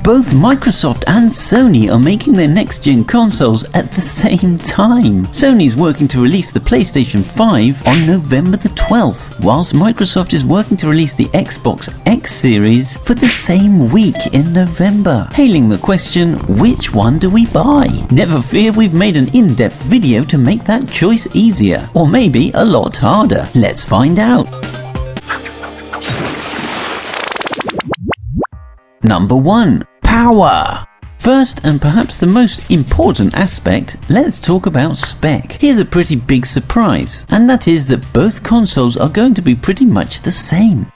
Both Microsoft and Sony are making their next-gen consoles at the same time. Sony's working to release the PlayStation 5 on November the 12th, whilst Microsoft is working to release the Xbox X Series for the same week in November. Hailing the question, which one do we buy? Never fear, we've made an in-depth video to make that choice easier, or maybe a lot harder. Let's find out. Number 1. Power. First, and perhaps the most important aspect, let's talk about spec. Here's a pretty big surprise, and that is that both consoles are going to be pretty much the same.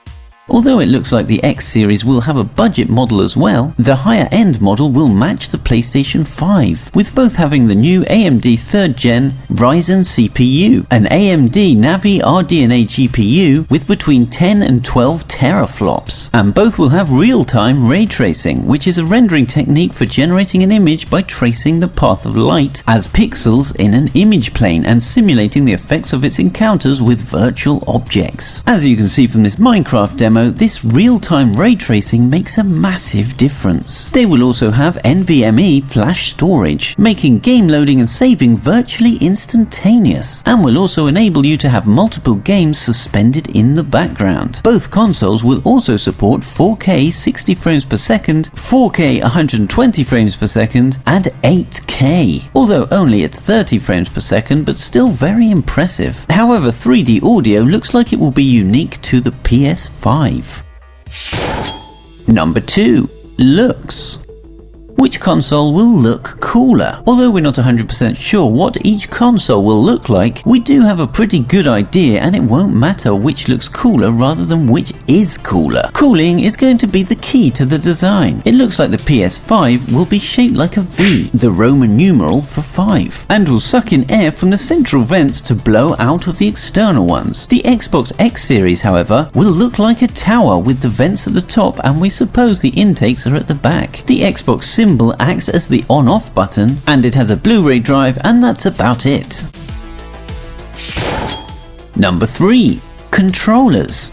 Although it looks like the X series will have a budget model as well, the higher end model will match the PlayStation 5, with both having the new AMD 3rd Gen Ryzen CPU, an AMD Navi RDNA GPU with between 10 and 12 teraflops, and both will have real-time ray tracing, which is a rendering technique for generating an image by tracing the path of light as pixels in an image plane and simulating the effects of its encounters with virtual objects. As you can see from this Minecraft demo, this real-time ray tracing makes a massive difference. They will also have NVMe flash storage, making game loading and saving virtually instantaneous, and will also enable you to have multiple games suspended in the background. Both consoles will also support 4K 60 frames per second, 4K 120 frames per second, and 8K, although only at 30 frames per second, but still very impressive. However, 3D audio looks like it will be unique to the PS5. Number 2. Looks. Which console will look cooler? Although we're not 100% sure what each console will look like, we do have a pretty good idea, and it won't matter which looks cooler rather than which is cooler. Cooling is going to be the key to the design. It looks like the PS5 will be shaped like a V, the Roman numeral for 5, and will suck in air from the central vents to blow out of the external ones. The Xbox X Series, however, will look like a tower with the vents at the top, and we suppose the intakes are at the back. The Xbox symbol acts as the on-off button, and it has a Blu-ray drive, and that's about it. Number 3. Controllers.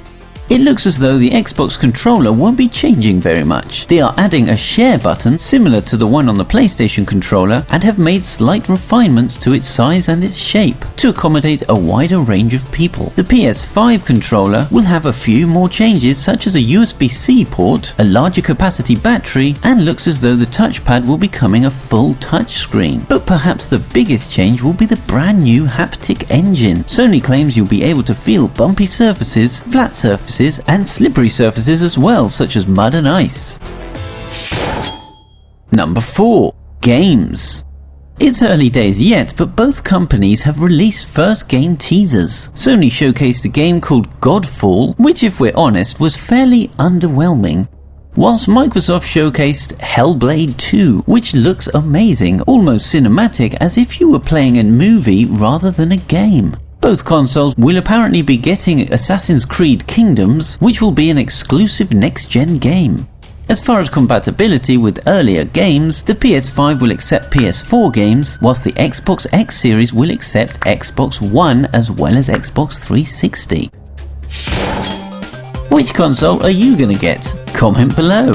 It looks as though the Xbox controller won't be changing very much. They are adding a share button similar to the one on the PlayStation controller, and have made slight refinements to its size and its shape to accommodate a wider range of people. The PS5 controller will have a few more changes, such as a USB-C port, a larger capacity battery, and looks as though the touchpad will be becoming a full touchscreen. But perhaps the biggest change will be the brand new haptic engine. Sony claims you'll be able to feel bumpy surfaces, flat surfaces, and slippery surfaces as well, such as mud and ice. Number 4. Games. It's early days yet, but both companies have released first game teasers. Sony showcased a game called Godfall, which, if we're honest, was fairly underwhelming, whilst Microsoft showcased Hellblade 2, which looks amazing, almost cinematic, as if you were playing a movie rather than a game. Both consoles will apparently be getting Assassin's Creed Kingdoms, which will be an exclusive next-gen game. As far as compatibility with earlier games, the PS5 will accept PS4 games, whilst the Xbox X Series will accept Xbox One as well as Xbox 360. Which console are you gonna get? Comment below.